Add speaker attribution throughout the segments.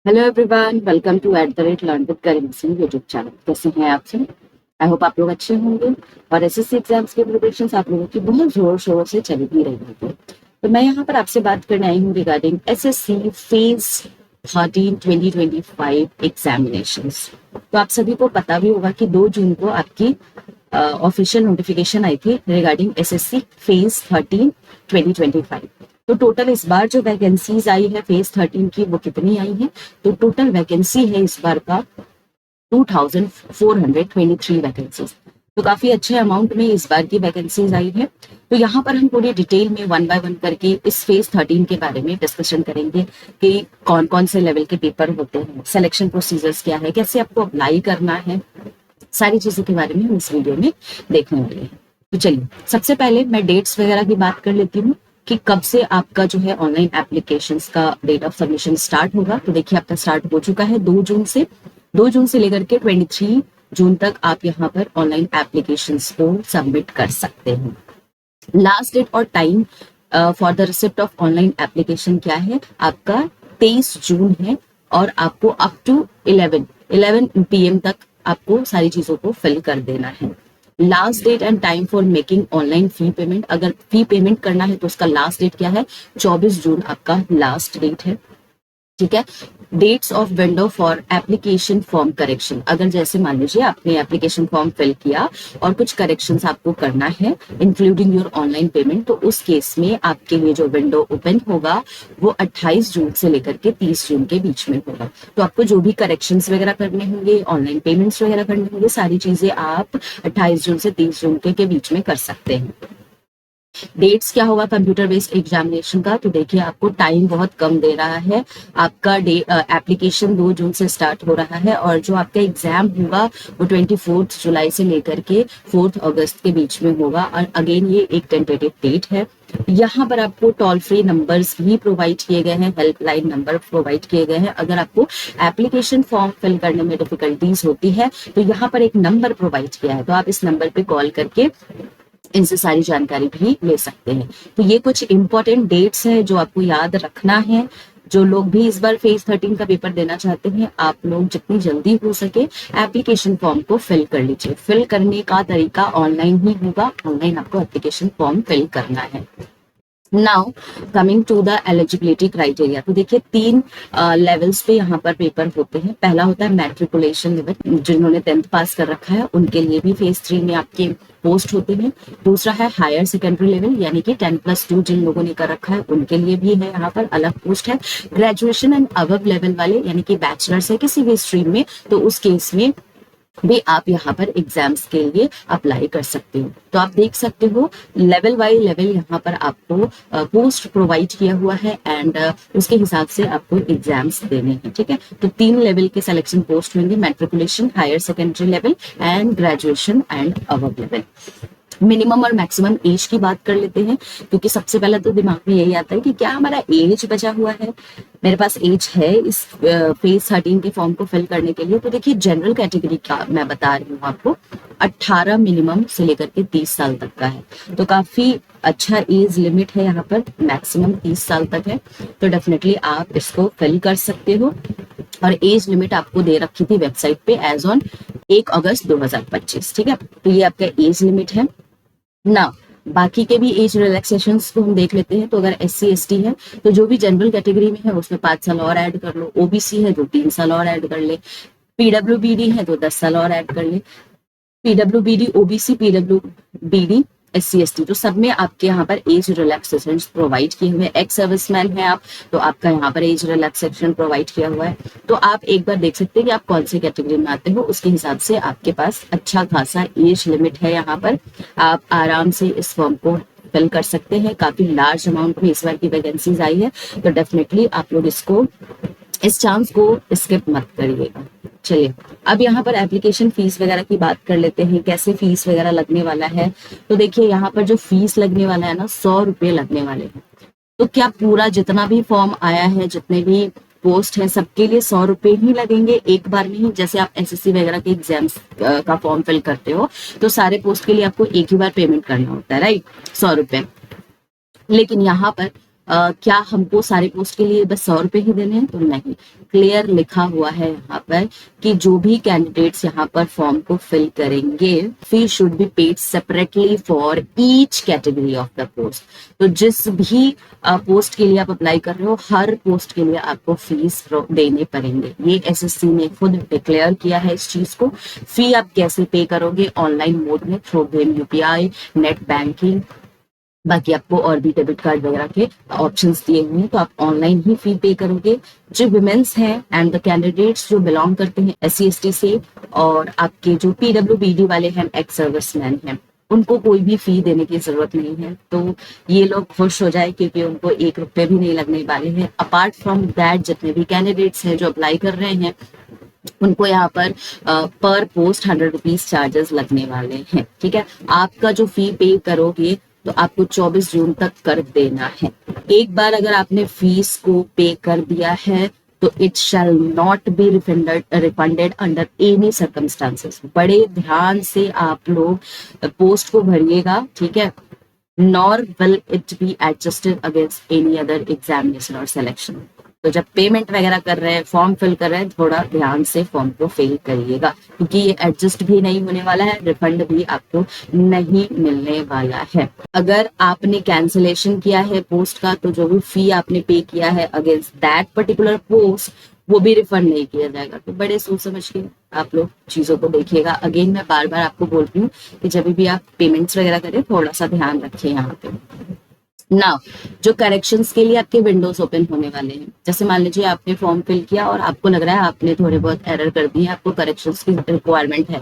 Speaker 1: Hello everyone, welcome to @learn with Karim Singh YouTube channel. कैसे हैं आप सब? आई होप आप लोग अच्छे होंगे और एसएससी एग्जाम्स की प्रिपरेशन आप लोगों की बहुत जोर शोर से चल भी रही होगी। तो मैं यहाँ पर आपसे बात करने आई हूँ रिगार्डिंग एसएससी फेज 13 2025 एग्जामिनेशंस। तो आप सभी को पता भी होगा कि 2 जून को आपकी ऑफिशियल नोटिफिकेशन आई थी रिगार्डिंग एसएससी फेज 13 2025। तो टोटल इस बार जो वैकेंसीज आई है फेज 13 की वो कितनी आई है? तो टोटल वैकेंसी है इस बार का 2423 वैकेंसीज। तो काफी अच्छे अमाउंट में इस बार की वैकेंसीज आई है। तो यहाँ पर हम पूरी डिटेल में 1 बाय 1 करके इस फेज 13 के बारे में डिस्कशन करेंगे कि कौन कौन से लेवल के पेपर होते हैं, सिलेक्शन प्रोसीजर्स क्या है, कैसे आपको अप्लाई करना है, सारी चीजों के बारे में हम इस वीडियो में देखने वाले हैं। तो चलिए सबसे पहले मैं डेट्स वगैरह की बात कर लेती हूँ कि कब से आपका जो है ऑनलाइन एप्लीकेशंस का डेट ऑफ सबमिशन स्टार्ट होगा। तो देखिए आपका स्टार्ट हो चुका है 2 जून से। 2 जून से लेकर के 23 जून तक आप यहाँ पर ऑनलाइन एप्लीकेशंस को सबमिट कर सकते हैं। लास्ट डेट और time for the receipt of online application क्या है? आपका 23 जून है और आपको अप टू 11 PM तक आपको सारी चीजों को फिल कर देना है। Last date and time for making online fee payment, अगर फी पेमेंट करना है तो उसका लास्ट डेट क्या है? 24 जून आपका लास्ट डेट है। ठीक है। Dates of window for application form correction, अगर जैसे मान लीजिए आपने एप्लीकेशन फॉर्म फिल किया और कुछ करेक्शंस आपको करना है इंक्लूडिंग योर ऑनलाइन पेमेंट, तो उस केस में आपके लिए जो विंडो ओपन होगा वो 28 जून से लेकर के 30 जून के बीच में होगा। तो आपको जो भी करेक्शंस वगैरह करने होंगे, ऑनलाइन पेमेंट्स वगैरह करने होंगे, सारी चीजें आप 28 जून से 30 जून के बीच में कर सकते हैं। डेट्स क्या होगा कंप्यूटर बेस्ड एग्जामिनेशन का? तो देखिए आपको टाइम बहुत कम दे रहा है। आपका एप्लीकेशन 2 जून से स्टार्ट हो रहा है और जो आपका एग्जाम होगा वो 24 जुलाई से लेकर के 4 अगस्त के बीच में होगा। और अगेन ये एक टेंटेटिव डेट है। यहाँ पर आपको टोल फ्री नंबर्स भी प्रोवाइड किए गए हैं, हेल्पलाइन नंबर प्रोवाइड किए गए हैं। अगर आपको एप्लीकेशन फॉर्म फिल करने में डिफिकल्टीज होती है तो यहाँ पर एक नंबर प्रोवाइड किया है, तो आप इस नंबर पे कॉल करके इनसे सारी जानकारी भी ले सकते हैं। तो ये कुछ इंपॉर्टेंट डेट्स हैं जो आपको याद रखना है। जो लोग भी इस बार फेज 13 का पेपर देना चाहते हैं, आप लोग जितनी जल्दी हो सके एप्लीकेशन फॉर्म को फिल कर लीजिए। फिल करने का तरीका ऑनलाइन ही होगा, ऑनलाइन आपको एप्लीकेशन फॉर्म फिल करना है। Now coming to the eligibility criteria, तो देखिए 3 लेवल्स पे यहाँ पर पेपर होते हैं। पहला होता है मैट्रिकुलेशन लेवल, जिन्होंने 10th पास कर रखा है उनके लिए भी फेज 3 में आपके पोस्ट होते हैं। दूसरा है हायर सेकेंडरी लेवल, यानी कि 10+2 जिन लोगों ने कर रखा है उनके लिए भी है यहाँ पर अलग पोस्ट है। ग्रेजुएशन एंड अबव लेवल वाले, यानी कि बैचलर्स है किसी भी स्ट्रीम में, तो उस केस में भी आप यहाँ पर एग्जाम्स के लिए अप्लाई कर सकते हो। तो आप देख सकते हो लेवल बाय लेवल यहाँ पर आपको पोस्ट प्रोवाइड किया हुआ है एंड उसके हिसाब से आपको एग्जाम्स देने हैं। ठीक है। तो 3 लेवल के सिलेक्शन पोस्ट होंगे, matriculation, higher secondary level and graduation and above level. Minimum और मैक्सिमम एज की बात कर लेते हैं, क्योंकि सबसे पहले तो दिमाग में यही आता है कि क्या हमारा एज बचा हुआ है, मेरे पास एज है इस फेज 13 के फॉर्म को फिल करने के लिए। तो देखिए जनरल कैटेगरी का मैं बता रही हूँ आपको, 18 मिनिमम से लेकर के 30 साल तक का है। तो काफी अच्छा एज लिमिट है यहाँ पर, मैक्सिमम 30 साल तक है। तो डेफिनेटली आप इसको फिल कर सकते हो। और एज लिमिट आपको दे रखी थी वेबसाइट पे एज ऑन 1 अगस्त 2025। ठीक है। तो ये आपका एज लिमिट है ना। बाकी के भी एज रिलैक्सेशन को हम देख लेते हैं। तो अगर SC ST है तो जो भी जनरल कैटेगरी में है उसमें 5 साल और ऐड कर लो, OBC है तो 3 साल और ऐड कर ले, PWBD है तो 10 साल और ऐड कर ले। PWBD, OBC, PWBD, SC ST, तो सब में आपके यहाँ पर एज रिलैक्सेशन प्रोवाइड किए हुए हैं। एक्स सर्विसमैन है आप तो आपका यहाँ पर एज रिलैक्सेशन प्रोवाइड किया हुआ है। तो आप एक बार देख सकते हैं कि आप कौन सी कैटेगरी में आते हो, उसके हिसाब से आपके पास अच्छा खासा एज लिमिट है। यहाँ पर आप आराम से इस फॉर्म को फिल कर सकते हैं। काफी लार्ज अमाउंट में इस बार की वैकेंसीज आई है, तो डेफिनेटली आप लोग इस चांस को स्किप मत करिएगा। चलिए अब यहाँ पर एप्लीकेशन फीस वगैरह की बात कर लेते हैं, कैसे फीस वगैरह लगने वाला है। तो देखिए यहाँ पर जो फीस लगने वाला है ना, 100 रुपये लगने वाले हैं। तो क्या पूरा जितना भी फॉर्म आया है, जितने भी पोस्ट है, सबके लिए 100 रुपये ही लगेंगे एक बार में ही? जैसे आप SSC वगैरह के एग्जाम्स का फॉर्म फिल करते हो तो सारे पोस्ट के लिए आपको एक ही बार पेमेंट करना होता है, राइट, 100 रुपये। लेकिन यहाँ पर क्या हमको सारे पोस्ट के लिए बस 100 रुपए ही देने हैं? तो नहीं, क्लियर लिखा हुआ है यहाँ पर कि जो भी कैंडिडेट्स यहाँ पर फॉर्म को फिल करेंगे, fee should be paid separately for each category of the post. तो जिस भी पोस्ट के लिए आप अप्लाई कर रहे हो, हर पोस्ट के लिए आपको फीस देने पड़ेंगे। ये एसएससी ने खुद डिक्लेयर किया है इस चीज को। फी आप कैसे पे करोगे? ऑनलाइन मोड में through Bhim UPI, net banking, बाकी आपको और भी डेबिट कार्ड वगैरह के ऑप्शंस दिए हुए हैं, तो आप ऑनलाइन ही फी पे करोगे। जो वुमेन्स हैं एंड द कैंडिडेट्स जो बिलोंग करते हैं SC ST से, और आपके जो PWBD वाले हैं, एक्स सर्विसमैन हैं, उनको कोई भी फी देने की जरूरत नहीं है। तो ये लोग खुश हो जाए क्योंकि उनको 1 रुपए भी नहीं लगने वाले हैं। अपार्ट फ्रॉम दैट, जितने भी कैंडिडेट्स हैं जो अप्लाई कर रहे हैं, उनको यहाँ पर पर पोस्ट 100 रुपीज चार्जेस लगने वाले हैं। ठीक है, आपका जो फी पे करोगे तो आपको 24 जून तक कर देना है। एक बार अगर आपने फीस को पे कर दिया है तो it shall not be refunded under any circumstances. बड़े ध्यान से आप लोग पोस्ट को भरिएगा, ठीक है, nor will it be adjusted against any other examination और सिलेक्शन। तो जब पेमेंट वगैरह कर रहे हैं, फॉर्म फिल कर रहे हैं, थोड़ा ध्यान से फॉर्म को फिल करिएगा, क्योंकि ये एडजस्ट भी नहीं होने वाला है, रिफंड भी आपको नहीं मिलने वाला है। अगर आपने कैंसिलेशन किया है पोस्ट का, तो जो भी फी आपने पे किया है अगेंस्ट दैट पर्टिकुलर पोस्ट, वो भी रिफंड नहीं किया जाएगा। तो बड़े सोच समझ के आप लोग चीजों को देखिएगा। अगेन मैं बार बार आपको बोल रही हूँ कि जब भी आप पेमेंट्स वगैरह करें, थोड़ा सा ध्यान रखिए यहाँ पे। नाउ, जो करेक्शंस के लिए आपके विंडोज ओपन होने वाले हैं, जैसे मान लीजिए आपने फॉर्म फिल किया और आपको लग रहा है आपने थोड़े बहुत एरर कर दिए, आपको करेक्शंस की रिक्वायरमेंट है,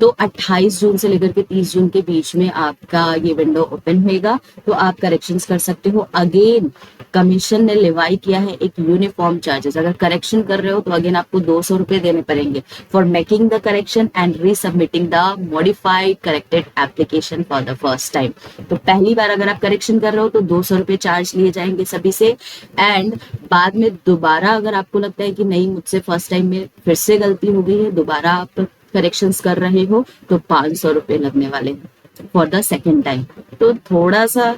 Speaker 1: तो 28 जून से लेकर के 30 जून के बीच में आपका ये विंडो ओपन होएगा, तो आप करेक्शंस कर सकते हो। अगेन कमीशन ने लिवाई किया है एक यूनिफॉर्म चार्जेस। अगर करेक्शन कर रहे हो तो अगेन आपको 200 रुपए देने पड़ेंगे for making the correction and resubmitting the modified corrected application for the first time. तो पहली बार अगर आप करेक्शन कर रहे हो तो 200 रुपए चार्ज लिए जाएंगे सभी से, एंड बाद में दोबारा अगर आपको लगता है कि नहीं, मुझसे फर्स्ट टाइम में फिर से गलती हो गई है, दोबारा आप करेक्शंस कर रहे हो, तो 500 रुपए लगने वाले हैं फॉर द सेकेंड टाइम। तो थोड़ा सा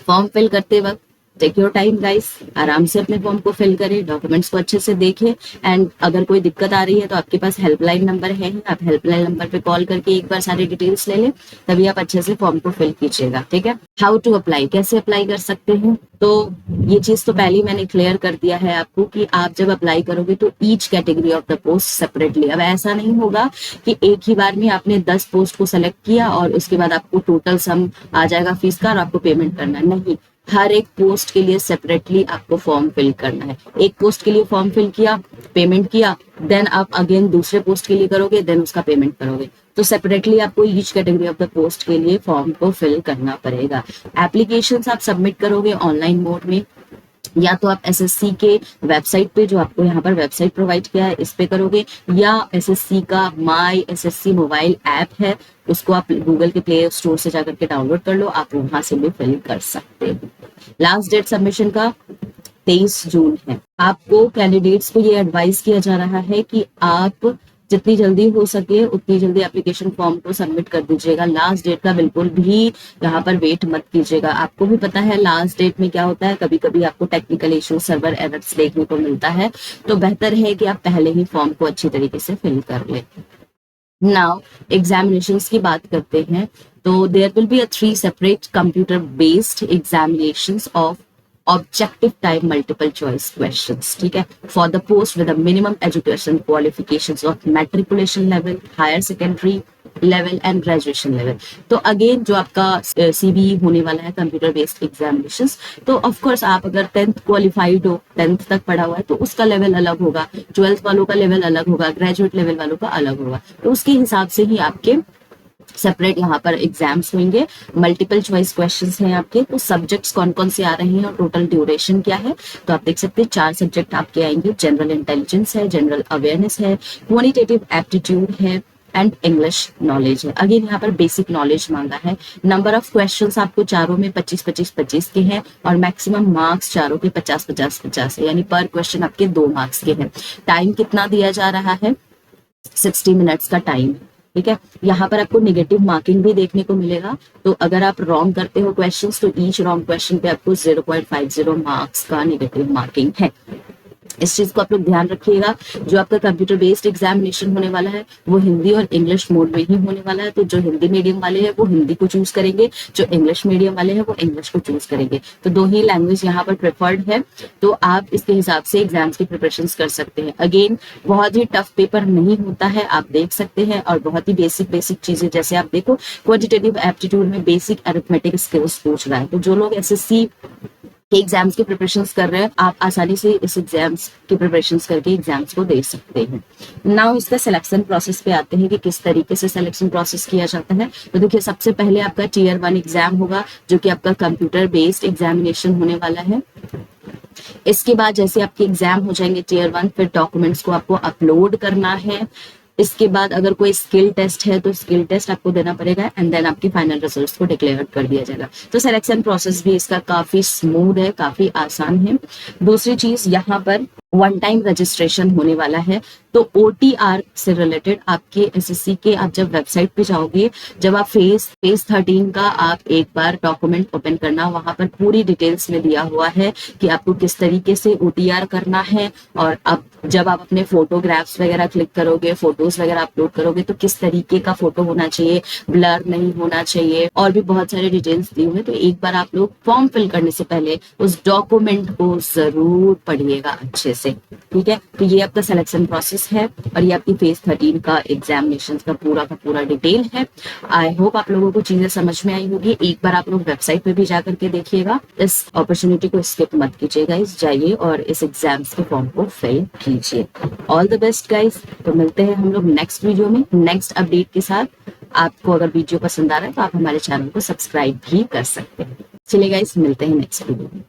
Speaker 1: फॉर्म फिल करते वक्त टेक योर टाइम गाइस, आराम से अपने फॉर्म को फिल करें, डॉक्यूमेंट्स को अच्छे से देखें, एंड अगर कोई दिक्कत आ रही है तो आपके पास हेल्पलाइन नंबर है, आप हेल्पलाइन नंबर पे कॉल करके एक बार सारी डिटेल्स ले लें, तभी आप अच्छे से फॉर्म को फिल कीजिएगा। ठीक है, हाउ टू अप्लाई, कैसे अप्लाई कर सकते हैं, तो ये चीज तो पहले ही मैंने क्लियर कर दिया है आपको कि आप जब अप्लाई करोगे तो each category of the post separately. अब ऐसा नहीं होगा कि एक ही बार में आपने 10 पोस्ट को सेलेक्ट किया और उसके बाद आपको टोटल सम आ जाएगा फीस का और आपको पेमेंट करना है। नहीं, हर एक पोस्ट के लिए सेपरेटली आपको फॉर्म फिल करना है। एक पोस्ट के लिए फॉर्म फिल किया, पेमेंट किया, देन आप अगेन दूसरे पोस्ट के लिए करोगे, देन उसका पेमेंट करोगे। तो सेपरेटली आपको each category of the post के लिए फॉर्म को फिल करना पड़ेगा। एप्लीकेशंस आप सबमिट करोगे ऑनलाइन मोड में, या तो आप एसएससी के वेबसाइट पे, जो आपको यहाँ पर वेबसाइट प्रोवाइड किया है, इस पे करोगे, या एसएससी का माई SSC मोबाइल ऐप है, उसको आप गूगल के प्ले स्टोर से जाकर के डाउनलोड कर लो, आप वहां से भी फिल कर सकते हो। लास्ट डेट सबमिशन का 23 जून है। आपको कैंडिडेट्स को ये एडवाइस किया जा रहा है कि आप जितनी जल्दी हो सके उतनी जल्दी एप्लीकेशन फॉर्म को सबमिट कर दीजिएगा। लास्ट डेट का बिल्कुल भी यहाँ पर वेट मत कीजिएगा। आपको भी पता है लास्ट डेट में क्या होता है, कभी कभी आपको टेक्निकल इशू, सर्वर एरर्स देखने को मिलता है, तो बेहतर है कि आप पहले ही फॉर्म को अच्छी तरीके से फिल कर लें। नाउ एग्जामिनेशंस की बात करते हैं, तो there will be 3 separate computer based examinations of objective type multiple choice questions. ठीक है, for the post with minimum education qualifications of matriculation level, higher secondary level and graduation level. तो again जो आपका CBE होने वाला है, computer based examinations, तो of course आप अगर 10th क्वालिफाइड हो, 10th तक पढ़ा हुआ है, तो उसका लेवल अलग होगा, 12th वालों का लेवल अलग होगा, ग्रेजुएट लेवल वालों का अलग होगा। तो उसके हिसाब से ही आपके सेपरेट यहाँ पर एग्जाम्स होंगे। मल्टीपल चॉइस क्वेश्चंस हैं आपके, तो सब्जेक्ट्स कौन कौन से आ रहे हैं और टोटल ड्यूरेशन क्या है, तो आप देख सकते हैं 4 सब्जेक्ट आपके आएंगे। जनरल इंटेलिजेंस है, जनरल अवेयरनेस है, क्वांटिटेटिव एप्टीट्यूड है, एंड इंग्लिश नॉलेज है। अगेन यहाँ पर बेसिक नॉलेज मांगा है। नंबर ऑफ क्वेश्चंस आपको चारों में 25-25-25 के हैं, और मैक्सिमम मार्क्स चारों के 50-50-50 है, यानी पर क्वेश्चन आपके 2 मार्क्स के हैं। टाइम कितना दिया जा रहा है, 60 मिनट्स का टाइम। ठीक है। यहाँ पर आपको नेगेटिव मार्किंग भी देखने को मिलेगा। तो अगर आप रॉन्ग करते हो क्वेश्चंस तो ईच रॉन्ग क्वेश्चन पे आपको 0.50 मार्क्स का नेगेटिव मार्किंग है। इस चीज को आप लोग ध्यान रखिएगा। जो आपका कंप्यूटर बेस्ड एग्जामिनेशन होने वाला है वो हिंदी और इंग्लिश मोड में ही होने वाला है। तो जो हिंदी मीडियम वाले हैं वो हिंदी को चूज करेंगे, जो इंग्लिश मीडियम वाले हैं वो इंग्लिश को चूज करेंगे। तो दो ही लैंग्वेज यहाँ पर प्रेफर्ड है। तो आप इसके हिसाब से एग्जाम्स की प्रिपरेशन कर सकते हैं। अगेन बहुत ही टफ पेपर नहीं होता है, आप देख सकते हैं। और बहुत ही बेसिक चीजें, जैसे आप देखो क्वांटिटेटिव एप्टीट्यूड में बेसिक अरिथमेटिक स्किल्स पूछ रहा है। तो जो लोग एसएससी के एग्जाम्स की प्रिपरेशंस कर रहे हैं, आप आसानी से इस एग्जाम्स की प्रिपरेशंस करके एग्जाम्स को दे सकते हैं। नाउ इसका सिलेक्शन प्रोसेस पे आते हैं कि किस तरीके से सिलेक्शन प्रोसेस किया जाता है। तो देखिए सबसे पहले आपका टीयर 1 एग्जाम होगा, जो कि आपका कंप्यूटर बेस्ड एग्जामिनेशन होने वाला है। इसके बाद जैसे आपके एग्जाम हो जाएंगे टीयर 1, फिर डॉक्यूमेंट्स को आपको अपलोड करना है। इसके बाद अगर कोई स्किल टेस्ट है तो स्किल टेस्ट आपको देना पड़ेगा एंड देन आपकी फाइनल रिजल्ट्स को डिक्लेयर कर दिया जाएगा। तो सिलेक्शन प्रोसेस भी इसका काफी स्मूथ है, काफी आसान है। दूसरी चीज, यहाँ पर वन टाइम रजिस्ट्रेशन होने वाला है। तो ओटीआर से रिलेटेड आपके एसएससी के आप जब वेबसाइट पे जाओगे, जब आप फेज 13 का आप एक बार डॉक्यूमेंट ओपन करना, वहां पर पूरी डिटेल्स में दिया हुआ है कि आपको किस तरीके से ओटीआर करना है। और अब जब आप अपने फोटोग्राफ्स वगैरह क्लिक करोगे, फोटोज वगैरह अपलोड करोगे, तो किस तरीके का फोटो होना चाहिए, ब्लर नहीं होना चाहिए, और भी बहुत सारे डिटेल्स दी हुई है। तो एक बार आप लोग फॉर्म फिल करने से पहले उस डॉक्यूमेंट को जरूर पढ़िएगा अच्छे से, ठीक है। तो ये आपका सिलेक्शन प्रोसेस है और ये आपकी फेज 13 का एग्जामिनेशन का पूरा डिटेल है। आई होप आप लोगों को चीजें समझ में आई होगी। एक बार आप लोग वेबसाइट पे भी जा करके देखिएगा। इस अपॉर्चुनिटी को स्किप मत कीजिएगा, इस जाइए और इस एग्जाम्स के फॉर्म को फिल कीजिए। All the best guys. तो मिलते हैं हम लोग नेक्स्ट वीडियो में नेक्स्ट अपडेट के साथ। आपको अगर वीडियो पसंद आ रहा है तो आप हमारे चैनल को सब्सक्राइब भी कर सकते हैं। चलिए गाइस, मिलते हैं नेक्स्ट वीडियो में।